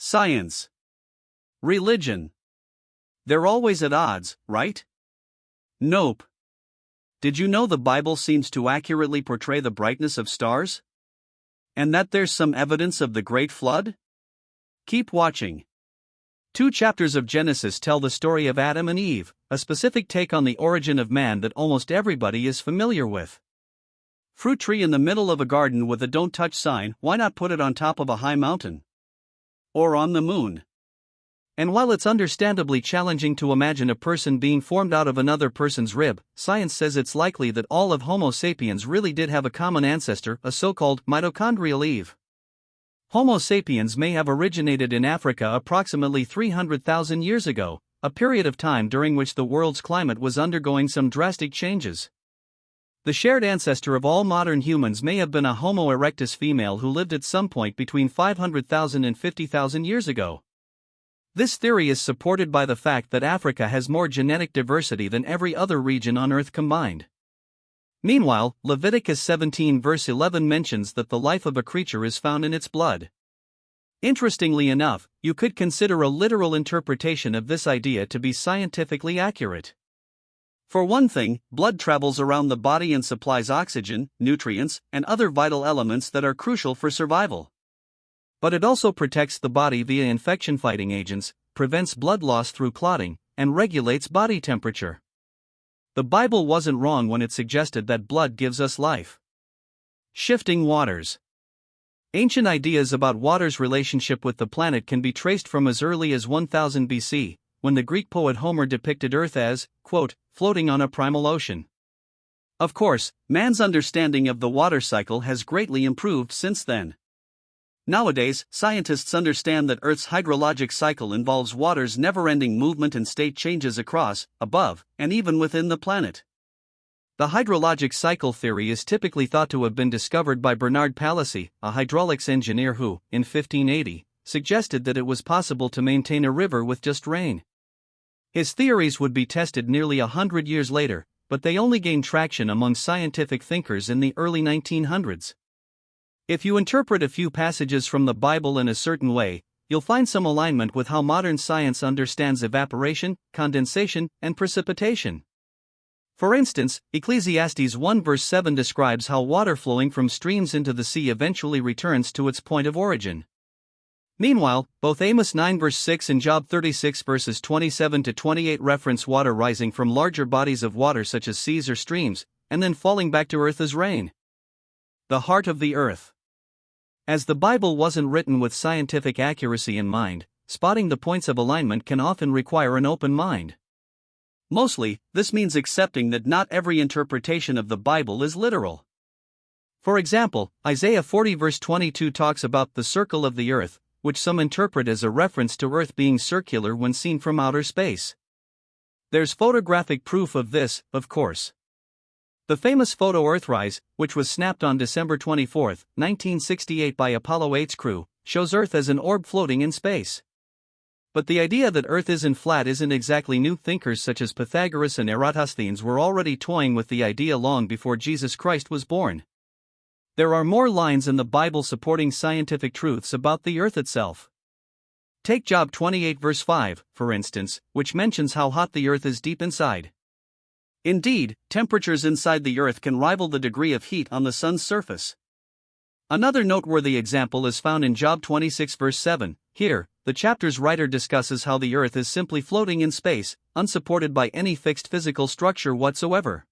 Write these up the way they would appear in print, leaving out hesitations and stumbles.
Science. Religion. They're always at odds, right? Nope. Did you know the Bible seems to accurately portray the brightness of stars? And that there's some evidence of the Great Flood? Keep watching. 2 chapters of Genesis tell the story of Adam and Eve, a specific take on the origin of man that almost everybody is familiar with. Fruit tree in the middle of a garden with a don't touch sign, why not put it on top of a high mountain? Or on the moon? And while it's understandably challenging to imagine a person being formed out of another person's rib, science says it's likely that all of Homo sapiens really did have a common ancestor, a so-called mitochondrial Eve. Homo sapiens may have originated in Africa approximately 300,000 years ago, a period of time during which the world's climate was undergoing some drastic changes. The shared ancestor of all modern humans may have been a Homo erectus female who lived at some point between 500,000 and 50,000 years ago. This theory is supported by the fact that Africa has more genetic diversity than every other region on Earth combined. Meanwhile, Leviticus 17 verse 11 mentions that the life of a creature is found in its blood. Interestingly enough, you could consider a literal interpretation of this idea to be scientifically accurate. For one thing, blood travels around the body and supplies oxygen, nutrients, and other vital elements that are crucial for survival. But it also protects the body via infection-fighting agents, prevents blood loss through clotting, and regulates body temperature. The Bible wasn't wrong when it suggested that blood gives us life. Shifting waters. Ancient ideas about water's relationship with the planet can be traced from as early as 1000 BC, when the Greek poet Homer depicted Earth as, quote, floating on a primal ocean. Of course, man's understanding of the water cycle has greatly improved since then. Nowadays, scientists understand that Earth's hydrologic cycle involves water's never-ending movement and state changes across, above, and even within the planet. The hydrologic cycle theory is typically thought to have been discovered by Bernard Palissy, a hydraulics engineer who, in 1580, suggested that it was possible to maintain a river with just rain. His theories would be tested nearly 100 years later, but they only gained traction among scientific thinkers in the early 1900s. If you interpret a few passages from the Bible in a certain way, you'll find some alignment with how modern science understands evaporation, condensation, and precipitation. For instance, Ecclesiastes 1 verse 7 describes how water flowing from streams into the sea eventually returns to its point of origin. Meanwhile, both Amos 9 verse 6 and Job 36 verses 27 to 28 reference water rising from larger bodies of water such as seas or streams, and then falling back to earth as rain. The heart of the earth. As the Bible wasn't written with scientific accuracy in mind, spotting the points of alignment can often require an open mind. Mostly, this means accepting that not every interpretation of the Bible is literal. For example, Isaiah 40 verse 22 talks about the circle of the earth, which some interpret as a reference to Earth being circular when seen from outer space. There's photographic proof of this, of course. The famous photo Earthrise, which was snapped on December 24, 1968 by Apollo 8's crew, shows Earth as an orb floating in space. But the idea that Earth isn't flat isn't exactly new. Thinkers such as Pythagoras and Eratosthenes were already toying with the idea long before Jesus Christ was born. There are more lines in the Bible supporting scientific truths about the Earth itself. Take Job 28 verse 5, for instance, which mentions how hot the Earth is deep inside. Indeed, temperatures inside the Earth can rival the degree of heat on the Sun's surface. Another noteworthy example is found in Job 26 verse 7. Here, the chapter's writer discusses how the Earth is simply floating in space, unsupported by any fixed physical structure whatsoever.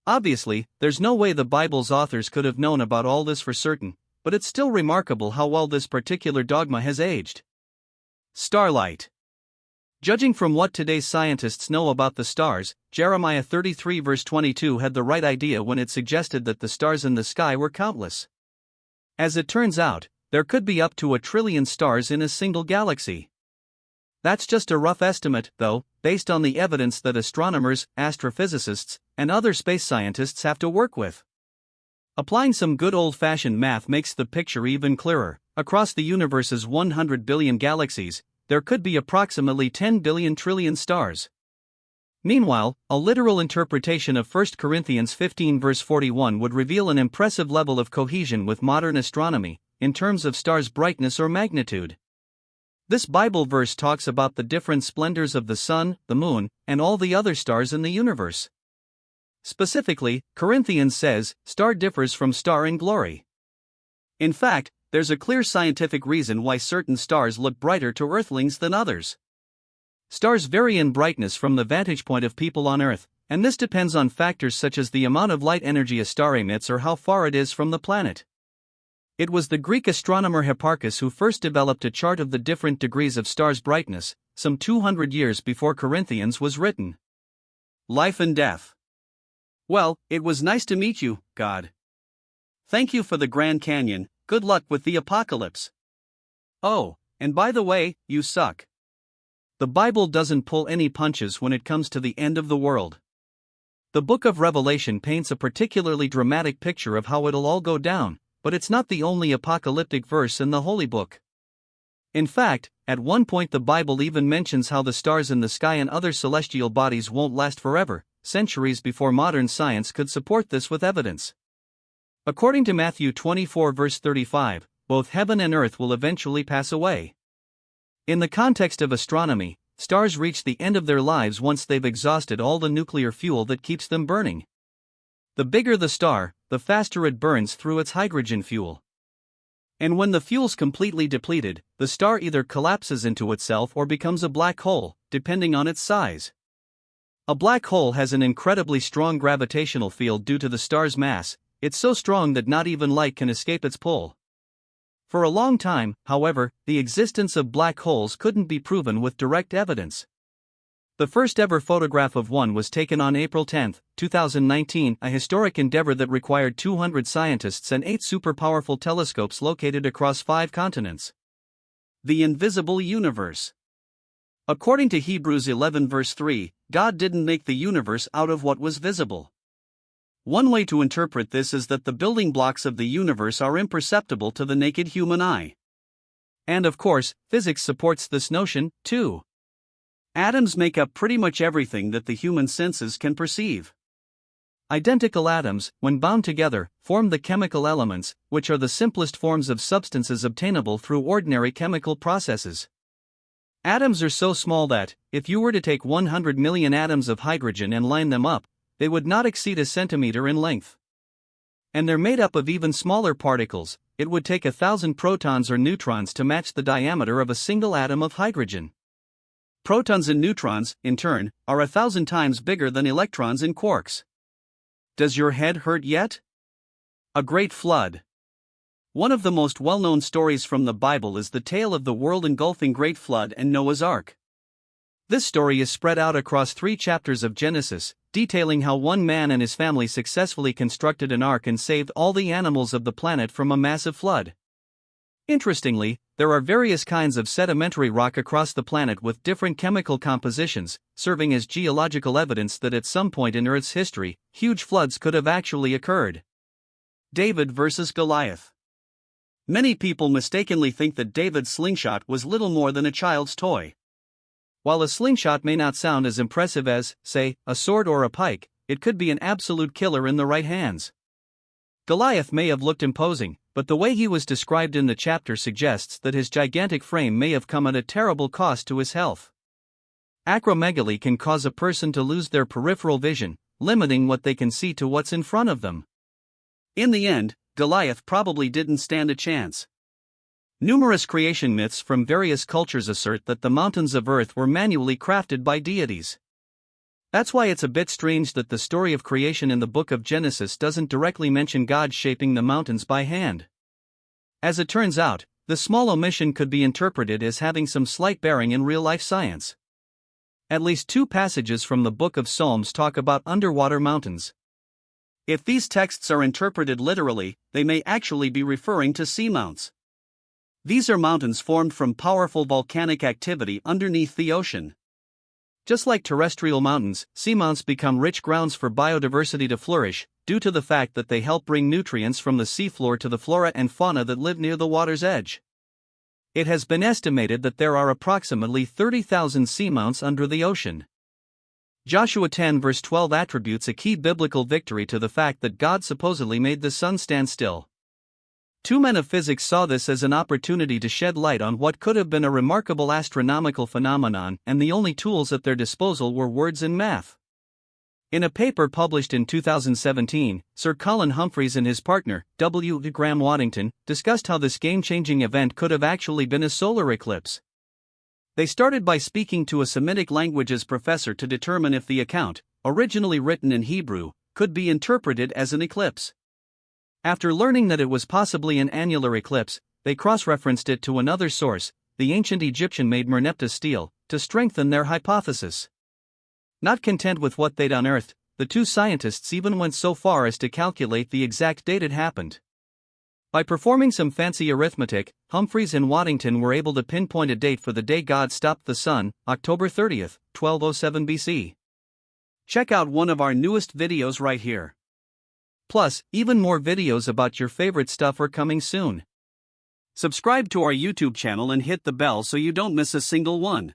Obviously, there's no way the Bible's authors could have known about all this for certain, but it's still remarkable how well this particular dogma has aged. Starlight. Judging from what today's scientists know about the stars, Jeremiah 33 verse 22 had the right idea when it suggested that the stars in the sky were countless. As it turns out, there could be up to 1 trillion stars in a single galaxy. That's just a rough estimate, though, based on the evidence that astronomers, astrophysicists, and other space scientists have to work with. Applying some good old-fashioned math makes the picture even clearer. Across the universe's 100 billion galaxies, there could be approximately 10 billion trillion stars. Meanwhile, a literal interpretation of 1 Corinthians 15 verse 41 would reveal an impressive level of cohesion with modern astronomy, in terms of stars' brightness or magnitude. This Bible verse talks about the different splendors of the sun, the moon, and all the other stars in the universe. Specifically, Corinthians says, star differs from star in glory. In fact, there's a clear scientific reason why certain stars look brighter to Earthlings than others. Stars vary in brightness from the vantage point of people on Earth, and this depends on factors such as the amount of light energy a star emits or how far it is from the planet. It was the Greek astronomer Hipparchus who first developed a chart of the different degrees of stars' brightness, some 200 years before Corinthians was written. Life and death. Well, it was nice to meet you, God. Thank you for the Grand Canyon, good luck with the apocalypse. Oh, and by the way, you suck. The Bible doesn't pull any punches when it comes to the end of the world. The book of Revelation paints a particularly dramatic picture of how it'll all go down, but it's not the only apocalyptic verse in the Holy Book. In fact, at one point the Bible even mentions how the stars in the sky and other celestial bodies won't last forever, centuries before modern science could support this with evidence. According to Matthew 24 verse 35, both heaven and earth will eventually pass away. In the context of astronomy, stars reach the end of their lives once they've exhausted all the nuclear fuel that keeps them burning. The bigger the star, the faster it burns through its hydrogen fuel. And when the fuel's completely depleted, the star either collapses into itself or becomes a black hole, depending on its size. A black hole has an incredibly strong gravitational field due to the star's mass. It's so strong that not even light can escape its pull. For a long time, however, the existence of black holes couldn't be proven with direct evidence. The first ever photograph of one was taken on April 10, 2019, a historic endeavor that required 200 scientists and 8 super-powerful telescopes located across 5 continents. The invisible universe. According to Hebrews 11 verse 3, God didn't make the universe out of what was visible. One way to interpret this is that the building blocks of the universe are imperceptible to the naked human eye. And of course, physics supports this notion, too. Atoms make up pretty much everything that the human senses can perceive. Identical atoms, when bound together, form the chemical elements, which are the simplest forms of substances obtainable through ordinary chemical processes. Atoms are so small that, if you were to take 100 million atoms of hydrogen and line them up, they would not exceed a centimeter in length. And they're made up of even smaller particles. It would take 1,000 protons or neutrons to match the diameter of a single atom of hydrogen. Protons and neutrons, in turn, are 1,000 times bigger than electrons and quarks. Does your head hurt yet? A great flood. One of the most well-known stories from the Bible is the tale of the world-engulfing Great Flood and Noah's Ark. This story is spread out across 3 chapters of Genesis, detailing how one man and his family successfully constructed an ark and saved all the animals of the planet from a massive flood. Interestingly, there are various kinds of sedimentary rock across the planet with different chemical compositions, serving as geological evidence that at some point in Earth's history, huge floods could have actually occurred. David versus Goliath. Many people mistakenly think that David's slingshot was little more than a child's toy. While a slingshot may not sound as impressive as, say, a sword or a pike, it could be an absolute killer in the right hands. Goliath may have looked imposing, but the way he was described in the chapter suggests that his gigantic frame may have come at a terrible cost to his health. Acromegaly can cause a person to lose their peripheral vision, limiting what they can see to what's in front of them. In the end, Goliath probably didn't stand a chance. Numerous creation myths from various cultures assert that the mountains of Earth were manually crafted by deities. That's why it's a bit strange that the story of creation in the book of Genesis doesn't directly mention God shaping the mountains by hand. As it turns out, the small omission could be interpreted as having some slight bearing in real-life science. At least 2 passages from the book of Psalms talk about underwater mountains. If these texts are interpreted literally, they may actually be referring to seamounts. These are mountains formed from powerful volcanic activity underneath the ocean. Just like terrestrial mountains, seamounts become rich grounds for biodiversity to flourish, due to the fact that they help bring nutrients from the seafloor to the flora and fauna that live near the water's edge. It has been estimated that there are approximately 30,000 seamounts under the ocean. Joshua 10 verse 12 attributes a key biblical victory to the fact that God supposedly made the sun stand still. Two men of physics saw this as an opportunity to shed light on what could have been a remarkable astronomical phenomenon, and the only tools at their disposal were words and math. In a paper published in 2017, Sir Colin Humphreys and his partner, W. Graham Waddington, discussed how this game-changing event could have actually been a solar eclipse. They started by speaking to a Semitic languages professor to determine if the account, originally written in Hebrew, could be interpreted as an eclipse. After learning that it was possibly an annular eclipse, they cross-referenced it to another source, the ancient Egyptian-made Merneptah stele, to strengthen their hypothesis. Not content with what they'd unearthed, the two scientists even went so far as to calculate the exact date it happened. By performing some fancy arithmetic, Humphreys and Waddington were able to pinpoint a date for the day God stopped the sun, October 30th, 1207 BC. Check out one of our newest videos right here. Plus, even more videos about your favorite stuff are coming soon. Subscribe to our YouTube channel and hit the bell so you don't miss a single one.